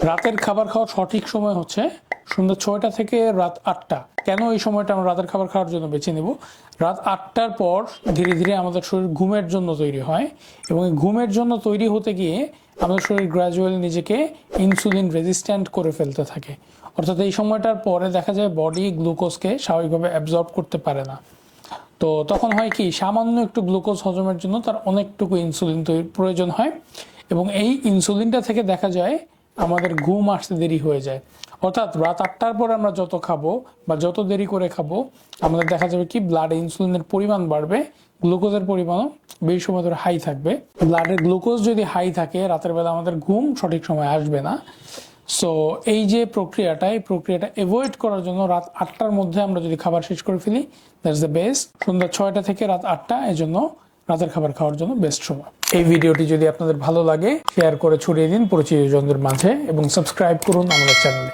রাতের খাবার খাওয়ার সঠিক সময় হচ্ছে সন্ধ্যা 6টা থেকে রাত 8টা। কেন এই সময়টা আমরা রাতের খাবার খাওয়ার জন্য বেছে নেব? রাত 8টার পর ধীরে ধীরে আমাদের শরীর ঘুমের জন্য তৈরি হয়, এবং এই ঘুমের জন্য তৈরি হতে গিয়ে আমাদের শরীর গ্র্যাজুয়ালি নিজেকে ইনসুলিন রেজিস্ট্যান্ট করে ফেলতে থাকে। অর্থাৎ এই সময়টার পরে দেখা যায় বডি গ্লুকোজকে স্বাভাবিকভাবে অ্যাবজর্ব করতে পারে না। তো তখন হয় কি, সামান্য একটু গ্লুকোজ হজমের জন্য তার অনেকটুকু ইনসুলিন প্রয়োজন হয়, এবং এই ইনসুলিনটা থেকে দেখা যায় আমাদের ঘুম আসতে দেরি হয়ে যায়। অর্থাৎ রাত 8টার পর আমরা যত খাবো বা যত দেরি করে খাবো, আমাদের দেখা যাবে কি ব্লাডে ইনসুলিনের পরিমাণ বাড়বে, গ্লুকোজের পরিমাণও বেশি সময় ধরে হাই থাকবে। ব্লাডের গ্লুকোজ যদি হাই থাকে, রাতের বেলা আমাদের ঘুম সঠিক সময় আসবে না। সো এই যে প্রক্রিয়াটা, এই প্রক্রিয়াটা এভয়েড করার জন্য রাত 8টার মধ্যে আমরা যদি খাবার শেষ করে ফেলি, দ্যাটস দ্য বেস্ট। সন্ধ্যা 6টা থেকে রাত 8টা এই জন্য রাতের খাবার খাওয়ার জন্য বেস্ট সময়। এই ভিডিওটি যদি আপনাদের ভালো লাগে, শেয়ার করে ছড়িয়ে দিন পরিচিতজনদের মাঝে এবং সাবস্ক্রাইব করুন আমাদের চ্যানেলে।